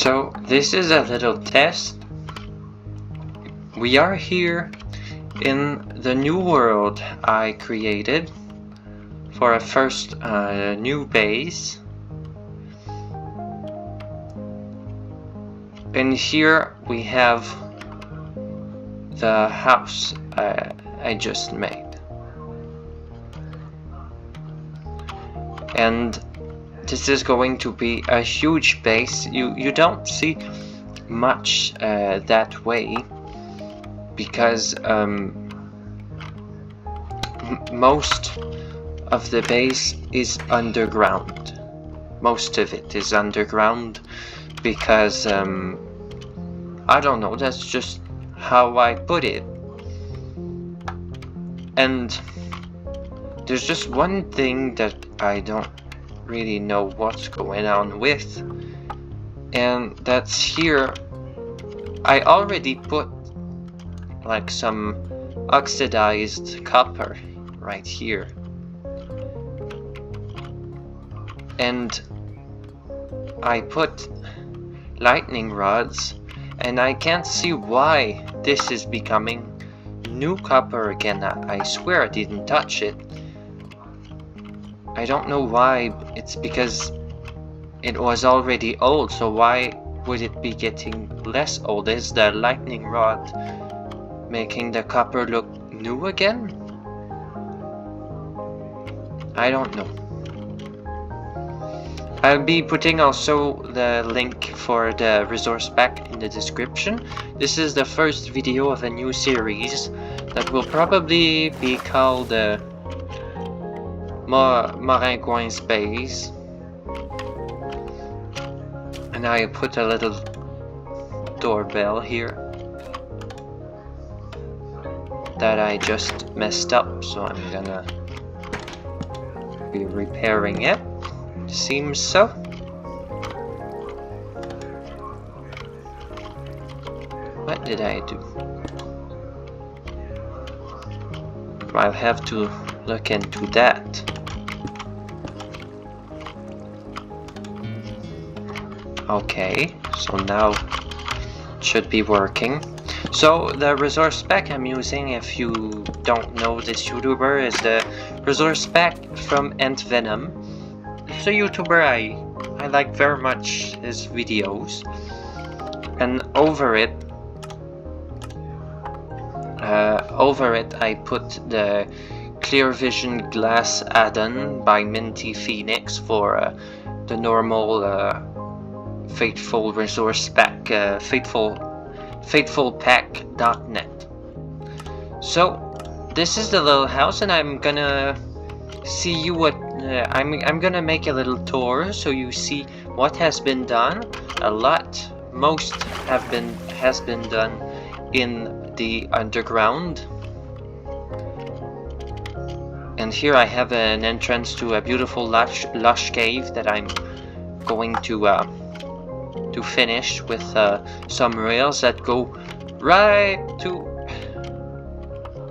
So this is a little test. We are here in the new world I created for a first new base. And here we have the house I just made. And this is going to be a huge base. You don't see much that way because most of the base is underground. Most of it is underground because I don't know, that's just how I put it. And there's just one thing that I don't really know what's going on with, and that's here. I already put like some oxidized copper right here, and I put lightning rods, and I can't see why this is becoming new copper again. I swear I didn't touch it. I don't know why. It's because it was already old, so why would it be getting less old? Is the lightning rod making the copper look new again? I don't know. I'll be putting also the link for the resource pack in the description. This is the first video of a new series that will probably be called Morin Space. And I put a little doorbell here that I just messed up, so I'm gonna be repairing it. Seems so. What did I do? I'll have to look into that. Okay, so now it should be working. So the resource pack I'm using, if you don't know this YouTuber, is the resource pack from Antvenom. It's a YouTuber I like very much his videos, and over it I put the ClearVisionGlass Addon by Minty Phoenix for the normal faithful resource pack, faithfulpack.net. So this is the little house, and I'm gonna see you what I'm gonna make a little tour so you see what has been done. Most has been done in the underground. And here I have an entrance to a beautiful lush cave that I'm going to finish with some rails that go right to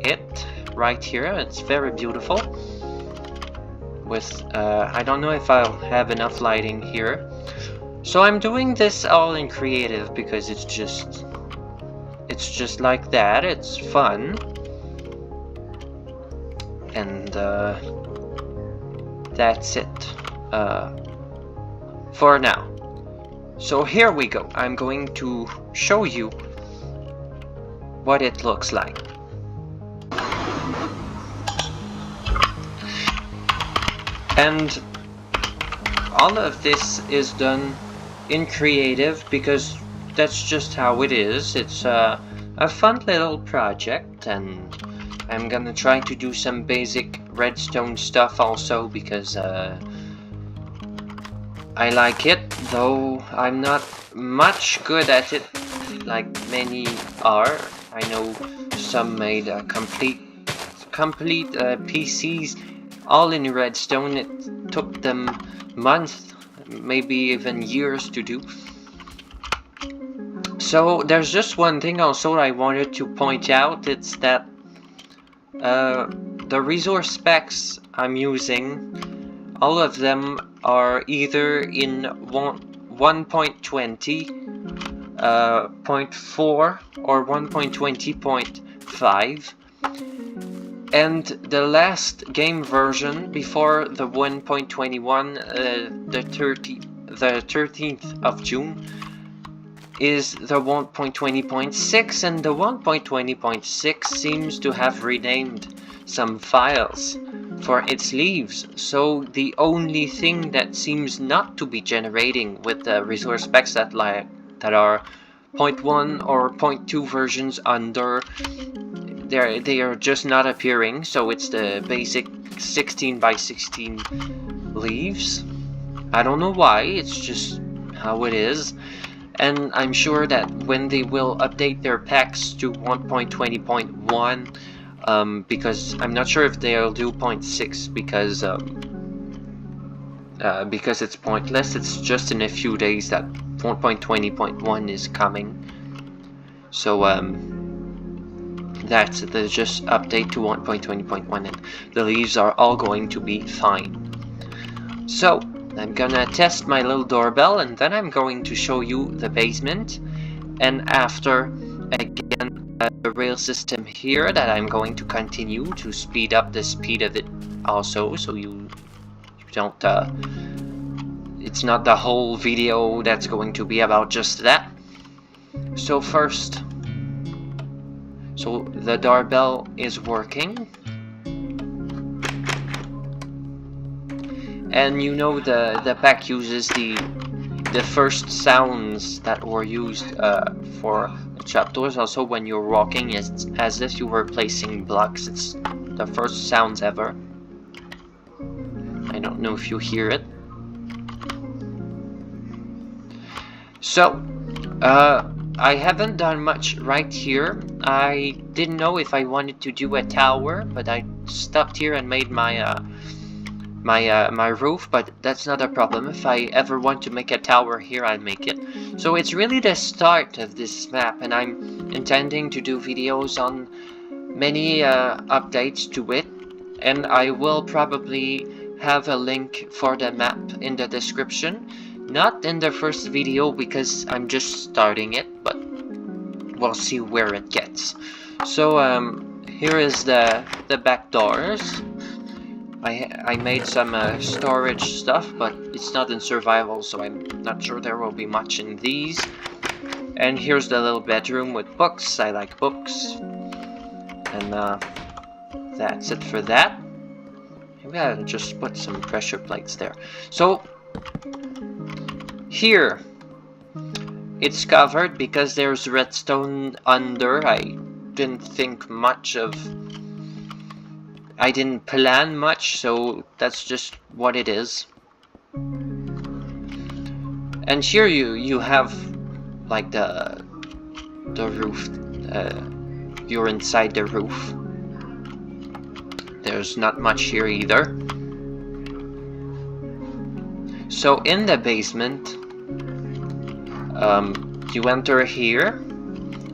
it right here. It's very beautiful. With I don't know if I'll have enough lighting here, so I'm doing this all in creative because it's just like that. It's fun, and that's it for now. So here we go. I'm going to show you what it looks like. And all of this is done in creative because that's just how it is. It's a fun little project, and I'm gonna try to do some basic redstone stuff also because I like it, though I'm not much good at it like many are. I know some made complete PCs all in redstone. It took them months, maybe even years to do. So there's just one thing also I wanted to point out. It's that the resource specs I'm using, all of them are either in 1.20, 0.4 or 1.20.5, and the last game version before the 1.21, the 13th of June, is the 1.20.6, and the 1.20.6 seems to have renamed some files for its leaves. So the only thing that seems not to be generating with the resource specs that are 0.1 or 0.2 versions under, they are just not appearing. So it's the basic 16 by 16 leaves. I don't know why, it's just how it is. And I'm sure that when they will update their packs to 1.20.1, because I'm not sure if they'll do 0.6 because it's pointless. It's just in a few days that 1.20.1 is coming. So that's the just update to 1.20.1, and the leaves are all going to be fine. So I'm gonna test my little doorbell, and then I'm going to show you the basement, and after, again, the rail system here that I'm going to continue to speed up the speed of it also, so you don't, it's not the whole video that's going to be about just that. So first, so the doorbell is working. And you know the pack uses the first sounds that were used for chapters. Also, when you're walking, it's as if you were placing blocks. It's the first sounds ever. I don't know if you hear it. So, I haven't done much right here. I didn't know if I wanted to do a tower, but I stopped here and made my my roof, but that's not a problem. If I ever want to make a tower here, I'll make it. So it's really the start of this map, and I'm intending to do videos on many updates to it, and I will probably have a link for the map in the description. Not in the first video because I'm just starting it, but we'll see where it gets. So here is the back doors. I made some storage stuff, but it's not in survival, so I'm not sure there will be much in these. And here's the little bedroom with books. I like books. And that's it for that. Maybe I'll just put some pressure plates there. So here it's covered because there's redstone under. I didn't think much of, I didn't plan much, so that's just what it is. And here you have like the roof. You're inside the roof. There's not much here either. So in the basement, you enter here,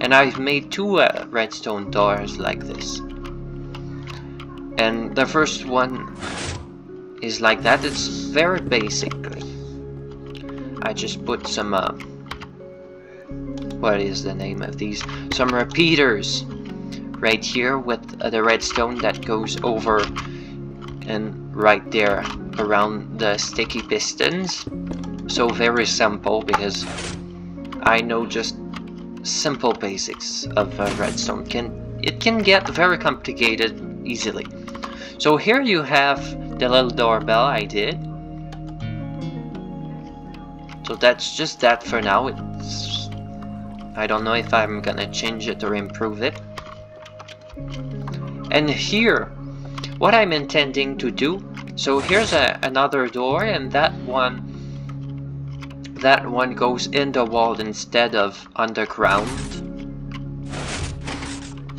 and I've made two redstone doors like this. And the first one is like that. It's very basically. I just put some, what is the name of these? Some repeaters right here with the redstone that goes over and right there around the sticky pistons. So very simple, because I know just simple basics of redstone. It can get very complicated easily. So here you have the little doorbell I did. So that's just that for now. I don't know if I'm gonna change it or improve it. And here, what I'm intending to do, so here's another door, and that one goes in the wall instead of underground.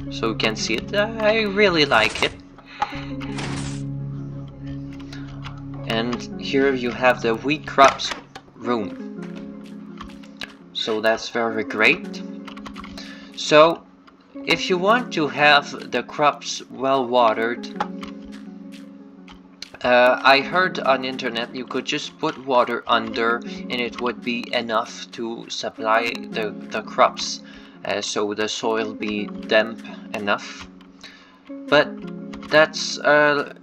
So you can see it. I really like it. And here you have the wheat crops room. So that's very great. So if you want to have the crops well watered, I heard on the internet you could just put water under and it would be enough to supply the crops, so the soil be damp enough. But that's a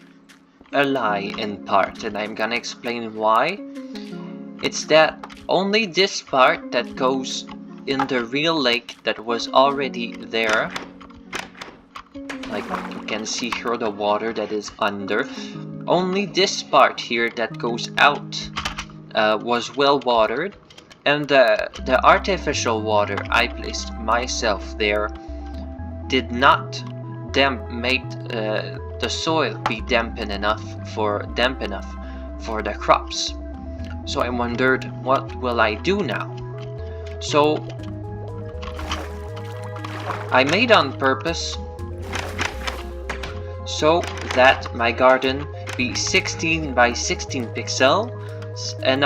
lie in part, and I'm gonna explain why. It's that only this part that goes in the real lake that was already there, like you can see here the water that is under, only this part here that goes out was well watered, and the artificial water I placed myself there did not make the soil be damp enough for the crops. So I wondered, what will I do now? So I made on purpose so that my garden be 16 by 16 pixels, and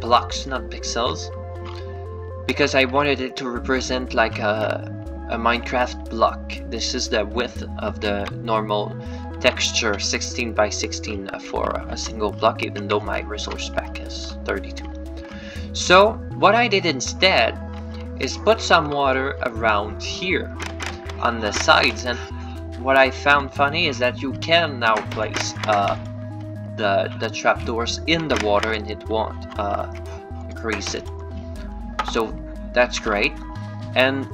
blocks, not pixels, because I wanted it to represent like a Minecraft block. This is the width of the normal texture, 16 by 16 for a single block, even though my resource pack is 32. So what I did instead is put some water around here on the sides, and what I found funny is that you can now place the trapdoors in the water and it won't increase it. So that's great. And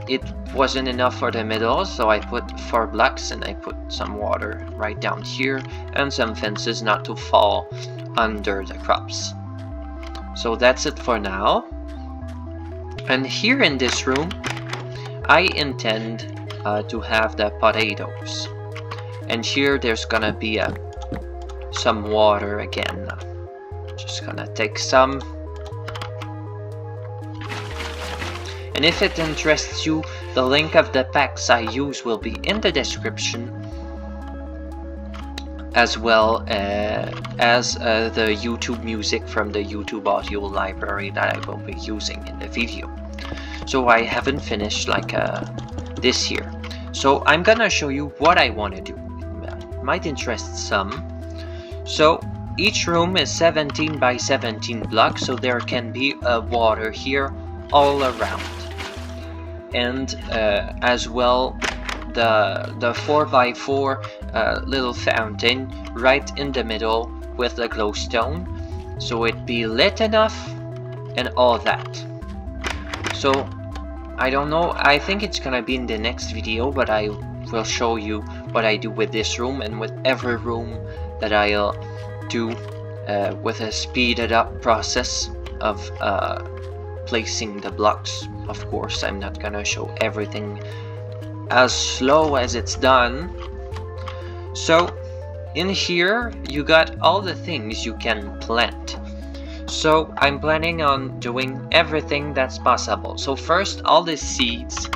it wasn't enough for the middle, so I put 4 blocks and I put some water right down here and some fences not to fall under the crops. So that's it for now. And here in this room I intend to have the potatoes, and here there's gonna be some water again. Just gonna take some. And if it interests you, the link of the packs I use will be in the description, as well as the YouTube music from the YouTube audio library that I will be using in the video. So I haven't finished like this here. So I'm gonna show you what I want to do. It might interest some. So each room is 17 by 17 blocks, so there can be water here all around. And as well the 4 by 4 little fountain right in the middle with the glowstone, so it be lit enough and all that. So I don't know, I think it's gonna be in the next video, but I will show you what I do with this room and with every room that I'll do with a speeded up process of placing the blocks. Of course, I'm not gonna show everything as slow as it's done. So in here you got all the things you can plant. So I'm planning on doing everything that's possible. So first, all the seeds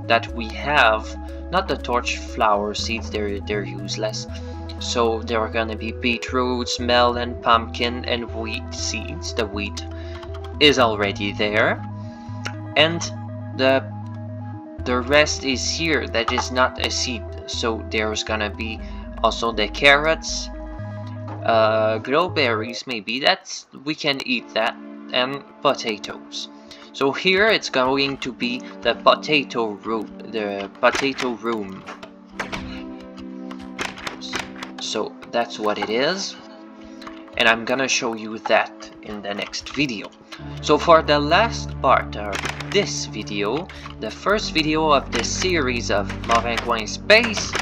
that we have, not the torch flower seeds, they're useless. So there are gonna be beetroots, melon, pumpkin, and wheat seeds. The wheat is already there, and the rest is here that is not a seed. So there's gonna be also the carrots, glowberries, maybe that's we can eat that, and potatoes. So here it's going to be the potato room. So that's what it is, and I'm gonna show you that in the next video. So for the last part of this video, the first video of this series of Morin Space,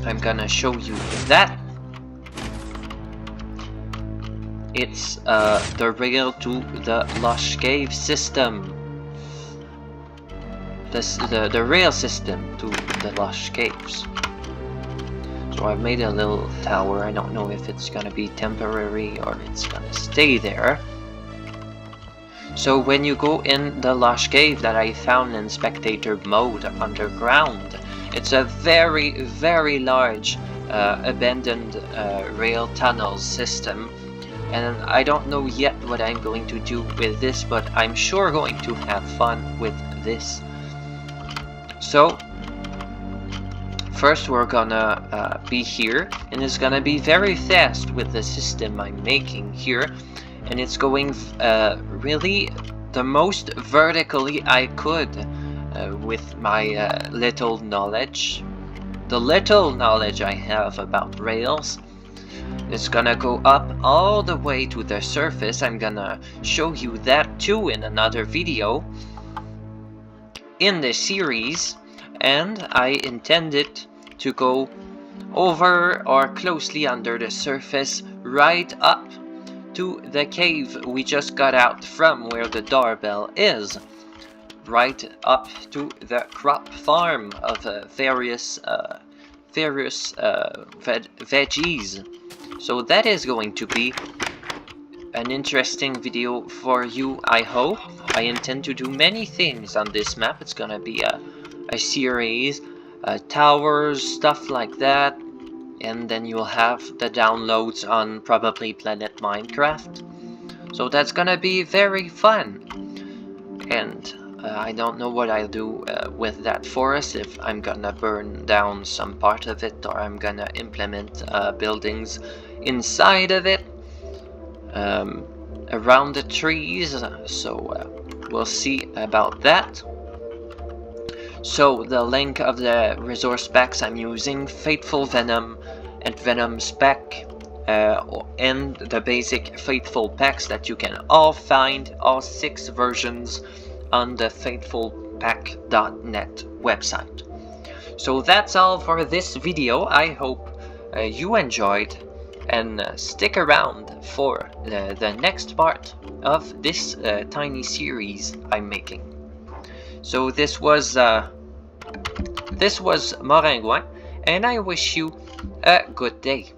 I'm gonna show you that. It's the rail to the Lush Cave system. The rail system to the Lush Caves. So I've made a little tower. I don't know if it's gonna be temporary or it's gonna stay there. So when you go in the Lush Cave that I found in spectator mode underground, it's a very, very large abandoned rail tunnel system, and I don't know yet what I'm going to do with this, but I'm sure going to have fun with this. So first we're gonna be here, and it's gonna be very fast with the system I'm making here, and it's going really the most vertically I could with my little knowledge. The little knowledge I have about Rails. It's gonna go up all the way to the surface. I'm gonna show you that too in another video in the series, and I intended to go over or closely under the surface right up to the cave we just got out from, where the doorbell is, right up to the crop farm of various veggies. So that is going to be an interesting video for you, I hope. I intend to do many things on this map. It's gonna be a series, towers, stuff like that, and then you'll have the downloads on probably Planet Minecraft. So that's gonna be very fun, and I don't know what I'll do with that forest, if I'm gonna burn down some part of it or I'm gonna implement buildings inside of it, around the trees, so we'll see about that. So the link of the resource packs I'm using, Faithful Venom, Antvenom spec, and the basic Faithful packs that you can all find, all 6 versions, on the faithfulpack.net website. So that's all for this video. I hope you enjoyed, and stick around for the next part of this tiny series I'm making. So this was Morin, and I wish you a good day.